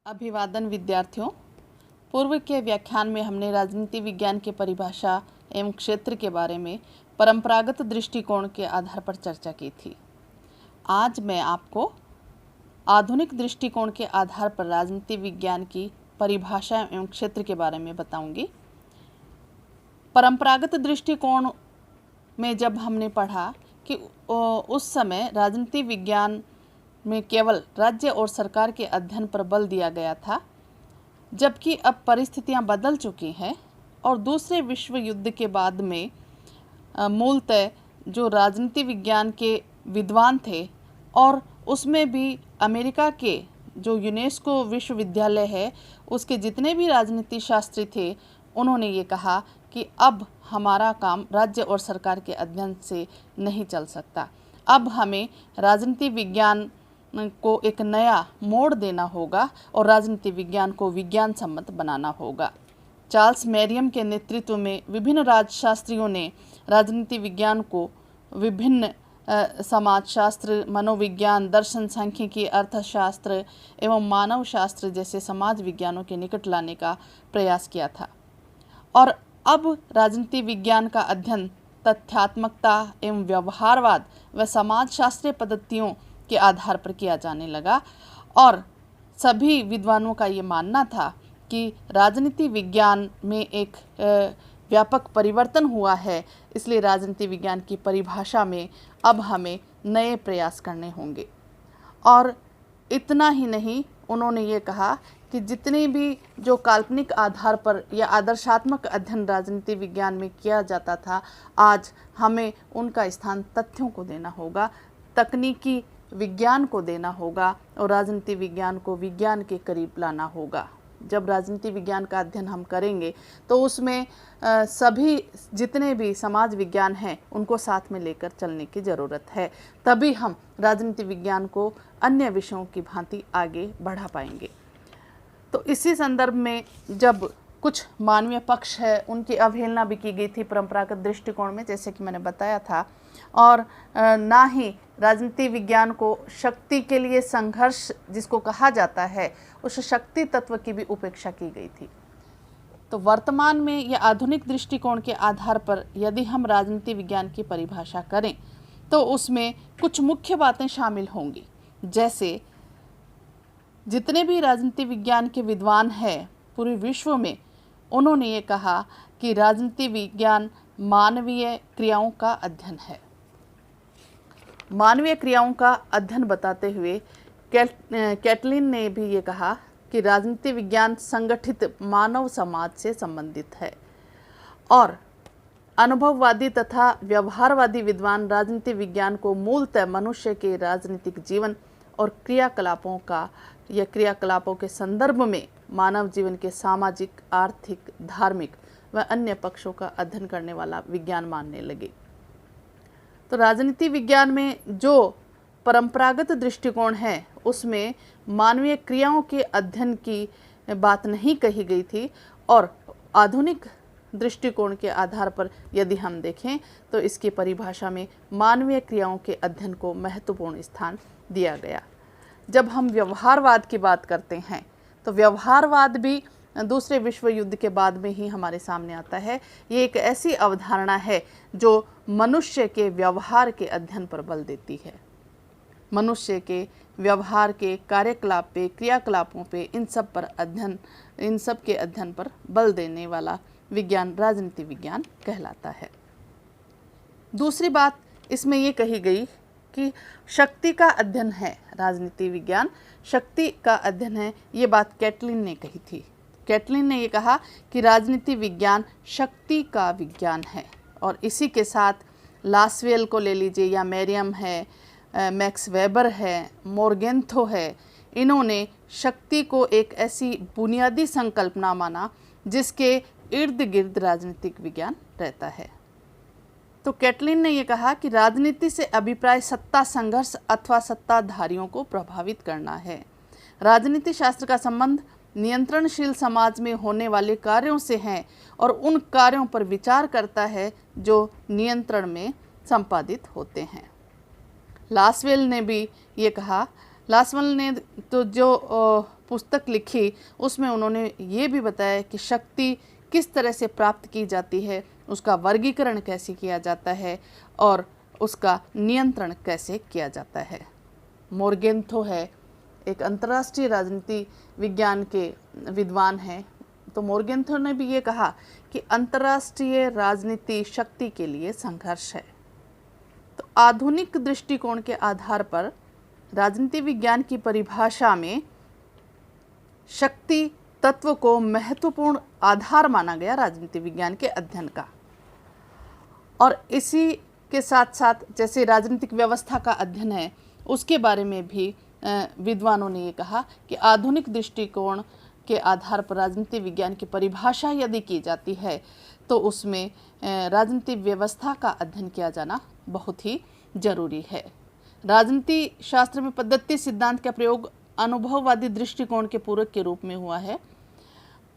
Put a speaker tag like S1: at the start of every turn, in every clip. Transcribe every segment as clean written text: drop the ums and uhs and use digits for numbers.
S1: अभिवादन विद्यार्थियों। पूर्व के व्याख्यान में हमने राजनीति विज्ञान के परिभाषा एवं क्षेत्र के बारे में परंपरागत दृष्टिकोण के आधार पर चर्चा की थी। आज मैं आपको आधुनिक दृष्टिकोण के आधार पर राजनीति विज्ञान की परिभाषा एवं क्षेत्र के बारे में बताऊंगी। परंपरागत दृष्टिकोण में जब हमने पढ़ा कि उस समय राजनीति विज्ञान में केवल राज्य और सरकार के अध्ययन पर बल दिया गया था, जबकि अब परिस्थितियां बदल चुकी हैं और दूसरे विश्व युद्ध के बाद में मूलतः जो राजनीति विज्ञान के विद्वान थे और उसमें भी अमेरिका के जो यूनेस्को विश्वविद्यालय है उसके जितने भी राजनीति शास्त्री थे, उन्होंने ये कहा कि अब हमारा काम राज्य और सरकार के अध्ययन से नहीं चल सकता। अब हमें राजनीति विज्ञान को एक नया मोड़ देना होगा और राजनीति विज्ञान को विज्ञान सम्मत बनाना होगा। चार्ल्स मैरियम के नेतृत्व में विभिन्न राजशास्त्रियों ने राजनीति विज्ञान को विभिन्न समाजशास्त्र, मनोविज्ञान, दर्शन, सांख्यिकी, अर्थशास्त्र एवं मानव शास्त्र जैसे समाज विज्ञानों के निकट लाने का प्रयास किया था। और अब राजनीति विज्ञान का अध्ययन तथ्यात्मकता एवं व्यवहारवाद व समाजशास्त्रीय पद्धतियों के आधार पर किया जाने लगा और सभी विद्वानों का ये मानना था कि राजनीति विज्ञान में एक व्यापक परिवर्तन हुआ है, इसलिए राजनीति विज्ञान की परिभाषा में अब हमें नए प्रयास करने होंगे। और इतना ही नहीं, उन्होंने ये कहा कि जितने भी जो काल्पनिक आधार पर या आदर्शात्मक अध्ययन राजनीति विज्ञान में किया जाता था, आज हमें उनका स्थान तथ्यों को देना होगा, तकनीकी विज्ञान को देना होगा और राजनीति विज्ञान को विज्ञान के करीब लाना होगा। जब राजनीति विज्ञान का अध्ययन हम करेंगे तो उसमें सभी जितने भी समाज विज्ञान हैं उनको साथ में लेकर चलने की ज़रूरत है, तभी हम राजनीति विज्ञान को अन्य विषयों की भांति आगे बढ़ा पाएंगे। तो इसी संदर्भ में जब कुछ मानवीय पक्ष है उनकी अवहेलना भी की गई थी परंपरागत दृष्टिकोण में, जैसे कि मैंने बताया था, और ना ही राजनीति विज्ञान को शक्ति के लिए संघर्ष जिसको कहा जाता है उस शक्ति तत्व की भी उपेक्षा की गई थी। तो वर्तमान में या आधुनिक दृष्टिकोण के आधार पर यदि हम राजनीति विज्ञान की परिभाषा करें तो उसमें कुछ मुख्य बातें शामिल होंगी, जैसे जितने भी राजनीति विज्ञान के विद्वान हैं पूरे विश्व में, उन्होंने ये कहा कि राजनीति विज्ञान मानवीय क्रियाओं का अध्ययन है। मानवीय क्रियाओं का अध्ययन बताते हुए कैटलिन ने भी ये कहा कि राजनीति विज्ञान संगठित मानव समाज से संबंधित है और अनुभववादी तथा व्यवहारवादी विद्वान राजनीति विज्ञान को मूलतः मनुष्य के राजनीतिक जीवन और क्रियाकलापों का या क्रियाकलापों के संदर्भ में मानव जीवन के सामाजिक, आर्थिक, धार्मिक व अन्य पक्षों का अध्ययन करने वाला विज्ञान मानने लगे। तो राजनीति विज्ञान में जो परंपरागत दृष्टिकोण है उसमें मानवीय क्रियाओं के अध्ययन की बात नहीं कही गई थी और आधुनिक दृष्टिकोण के आधार पर यदि हम देखें तो इसकी परिभाषा में मानवीय क्रियाओं के अध्ययन को महत्वपूर्ण स्थान दिया गया। जब हम व्यवहारवाद की बात करते हैं तो व्यवहारवाद भी दूसरे विश्व युद्ध के बाद में ही हमारे सामने आता है। ये एक ऐसी अवधारणा है जो मनुष्य के व्यवहार के अध्ययन पर बल देती है। मनुष्य के व्यवहार के कार्यकलाप पे, क्रियाकलापों पे, इन सब के अध्ययन पर बल देने वाला विज्ञान राजनीति विज्ञान कहलाता है। दूसरी बात इसमें ये कही गई कि शक्ति का अध्ययन है, राजनीति विज्ञान शक्ति का अध्ययन है, ये बात कैटलिन ने कही थी। कैटलिन ने ये कहा कि राजनीति विज्ञान शक्ति का विज्ञान है और इसी के साथ लासवेल को ले लीजिए या मैरियम है, मैक्स वेबर है, मोरगेंथो है, इन्होंने शक्ति को एक ऐसी बुनियादी संकल्पना माना जिसके इर्द गिर्द राजनीतिक विज्ञान रहता है। तो कैटलिन ने यह कहा कि राजनीति से अभिप्राय सत्ता संघर्ष अथवा सत्ताधारियों को प्रभावित करना है। राजनीति शास्त्र का संबंध नियंत्रणशील समाज में होने वाले कार्यों से है और उन कार्यों पर विचार करता है जो नियंत्रण में संपादित होते हैं। लासवेल ने भी ये कहा, लासवेल ने तो जो पुस्तक लिखी उसमें उन्होंने ये भी बताया कि शक्ति किस तरह से प्राप्त की जाती है, उसका वर्गीकरण कैसे किया जाता है और उसका नियंत्रण कैसे किया जाता है। मोरगेंथो है, एक अंतर्राष्ट्रीय राजनीति विज्ञान के विद्वान हैं। तो मोरगेंथो ने भी ये कहा कि अंतर्राष्ट्रीय राजनीति शक्ति के लिए संघर्ष है। तो आधुनिक दृष्टिकोण के आधार पर राजनीति विज्ञान की परिभाषा में शक्ति तत्व को महत्वपूर्ण आधार माना गया राजनीति विज्ञान के अध्ययन का। और इसी के साथ साथ जैसे राजनीतिक व्यवस्था का अध्ययन है, उसके बारे में भी विद्वानों ने ये कहा कि आधुनिक दृष्टिकोण के आधार पर राजनीति विज्ञान की परिभाषा यदि की जाती है तो उसमें राजनीति व्यवस्था का अध्ययन किया जाना बहुत ही जरूरी है। राजनीति शास्त्र में पद्धति सिद्धांत का प्रयोग अनुभववादी दृष्टिकोण के पूरक के रूप में हुआ है।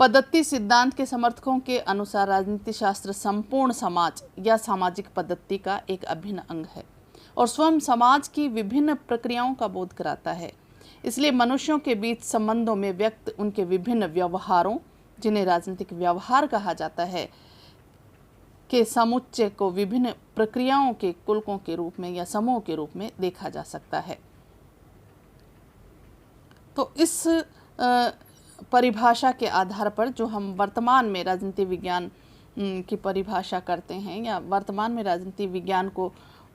S1: पद्धति सिद्धांत के समर्थकों के अनुसार राजनीति शास्त्र संपूर्ण समाज या सामाजिक पद्धति का एक अभिन्न अंग है और स्वयं समाज की विभिन्न प्रक्रियाओं का बोध कराता है। इसलिए मनुष्यों के बीच संबंधों में व्यक्त उनके विभिन्न व्यवहारों, जिन्हें राजनीतिक व्यवहार कहा जाता है, के समुच्चय को विभिन्न प्रक्रियाओं के कुलकों के रूप में या समूह के रूप में देखा जा सकता है। तो इस परिभाषा के आधार पर जो हम वर्तमान में राजनीति विज्ञान की परिभाषा करते हैं या वर्तमान में राजनीति विज्ञान को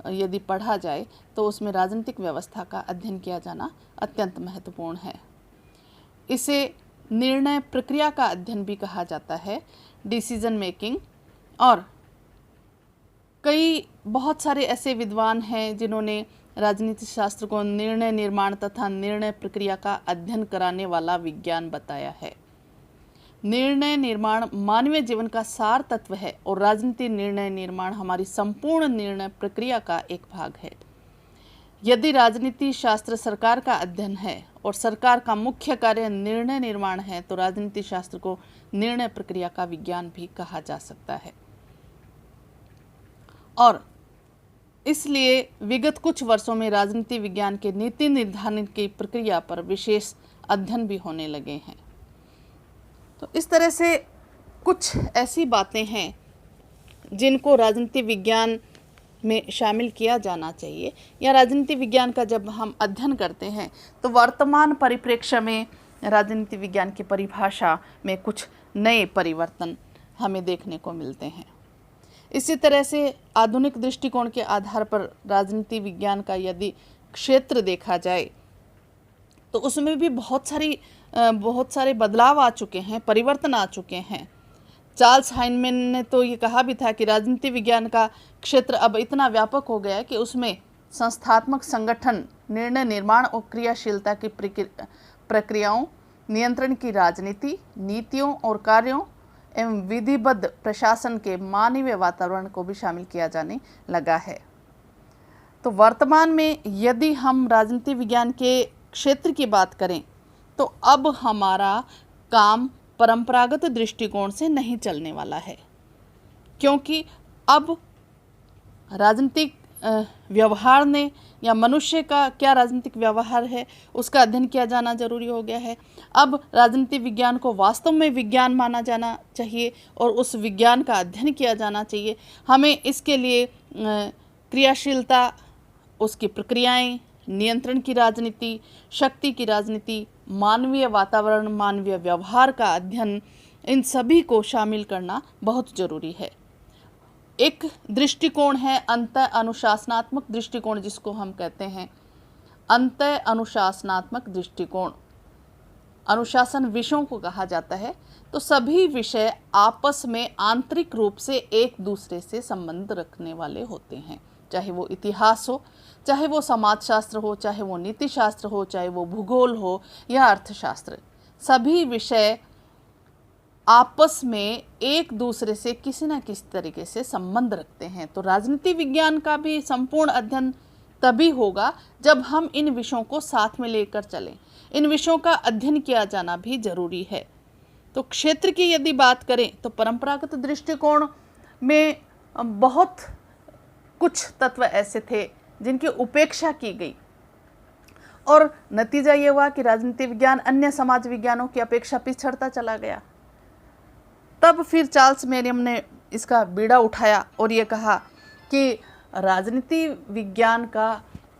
S1: यदि पढ़ा जाए तो उसमें राजनीतिक व्यवस्था का अध्ययन किया जाना अत्यंत महत्वपूर्ण है। इसे निर्णय प्रक्रिया का अध्ययन भी कहा जाता है, डिसीजन मेकिंग। और बहुत सारे ऐसे विद्वान हैं जिन्होंने राजनीति शास्त्र को निर्णय निर्माण तथा निर्णय प्रक्रिया का अध्ययन कराने वाला विज्ञान बताया है। निर्णय निर्माण मानवीय जीवन का सार तत्व है और राजनीति निर्णय निर्माण हमारी संपूर्ण निर्णय प्रक्रिया का एक भाग है। यदि राजनीति शास्त्र सरकार का अध्ययन है और सरकार का मुख्य कार्य निर्णय निर्माण है तो राजनीति शास्त्र को निर्णय प्रक्रिया का विज्ञान भी कहा जा सकता है। और इसलिए विगत कुछ वर्षों में राजनीति विज्ञान के नीति निर्धारण की प्रक्रिया पर विशेष अध्ययन भी होने लगे हैं। तो इस तरह से कुछ ऐसी बातें हैं जिनको राजनीति विज्ञान में शामिल किया जाना चाहिए, या राजनीति विज्ञान का जब हम अध्ययन करते हैं तो वर्तमान परिप्रेक्ष्य में राजनीति विज्ञान की परिभाषा में कुछ नए परिवर्तन हमें देखने को मिलते हैं। इसी तरह से आधुनिक दृष्टिकोण के आधार पर राजनीति विज्ञान का यदि क्षेत्र देखा जाए तो उसमें भी बहुत सारे बदलाव आ चुके हैं, परिवर्तन आ चुके हैं। चार्ल्स हाइनमैन ने तो ये कहा भी था कि राजनीति विज्ञान का क्षेत्र अब इतना व्यापक हो गया है कि उसमें संस्थात्मक संगठन, निर्णय निर्माण और क्रियाशीलता की प्रक्रियाओं, नियंत्रण की राजनीति, नीतियों और कार्यों एवं विधिबद्ध प्रशासन के मानवीय वातावरण को भी शामिल किया जाने लगा है। तो वर्तमान में यदि हम राजनीति विज्ञान के क्षेत्र की बात करें तो अब हमारा काम परंपरागत दृष्टिकोण से नहीं चलने वाला है, क्योंकि अब राजनीतिक व्यवहार ने या मनुष्य का क्या राजनीतिक व्यवहार है उसका अध्ययन किया जाना जरूरी हो गया है। अब राजनीति विज्ञान को वास्तव में विज्ञान माना जाना चाहिए और उस विज्ञान का अध्ययन किया जाना चाहिए। हमें इसके लिए क्रियाशीलता, उसकी प्रक्रियाएं, नियंत्रण की राजनीति, शक्ति की राजनीति, मानवीय वातावरण, मानवीय व्यवहार का अध्ययन, इन सभी को शामिल करना बहुत जरूरी है। एक दृष्टिकोण है अंतः अनुशासनात्मक दृष्टिकोण, जिसको हम कहते हैं अंतः अनुशासनात्मक दृष्टिकोण। अनुशासन विषयों को कहा जाता है। तो सभी विषय आपस में आंतरिक रूप से एक दूसरे से संबंध रखने वाले होते हैं, चाहे वो इतिहास हो, चाहे वो समाजशास्त्र हो, चाहे वो नीति शास्त्र हो, चाहे वो भूगोल हो या अर्थशास्त्र। सभी विषय आपस में एक दूसरे से किसी न किसी तरीके से संबंध रखते हैं। तो राजनीति विज्ञान का भी संपूर्ण अध्ययन तभी होगा जब हम इन विषयों को साथ में लेकर चलें। इन विषयों का अध्ययन किया जाना भी जरूरी है। तो क्षेत्र की यदि बात करें तो परंपरागत दृष्टिकोण में बहुत कुछ तत्व ऐसे थे जिनकी उपेक्षा की गई और नतीजा ये हुआ कि राजनीति विज्ञान अन्य समाज विज्ञानों की अपेक्षा पिछड़ता चला गया। तब फिर चार्ल्स मेरियम ने इसका बीड़ा उठाया और ये कहा कि राजनीति विज्ञान का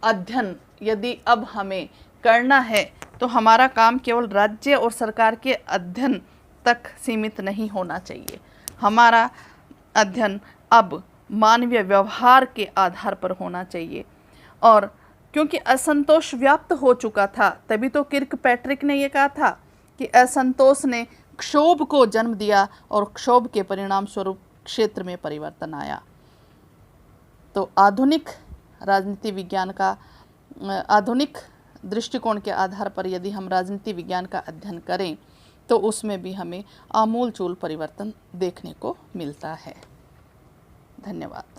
S1: अध्ययन यदि अब हमें करना है तो हमारा काम केवल राज्य और सरकार के अध्ययन तक सीमित नहीं होना चाहिए। हमारा अध्ययन अब मानवीय व्यवहार के आधार पर होना चाहिए। और क्योंकि असंतोष व्याप्त हो चुका था, तभी तो किर्कपैट्रिक ने यह कहा था कि असंतोष ने क्षोभ को जन्म दिया और क्षोभ के परिणाम स्वरूप क्षेत्र में परिवर्तन आया। तो आधुनिक राजनीति विज्ञान का आधुनिक दृष्टिकोण के आधार पर यदि हम राजनीति विज्ञान का अध्ययन करें तो उसमें भी हमें आमूलचूल परिवर्तन देखने को मिलता है। धन्यवाद।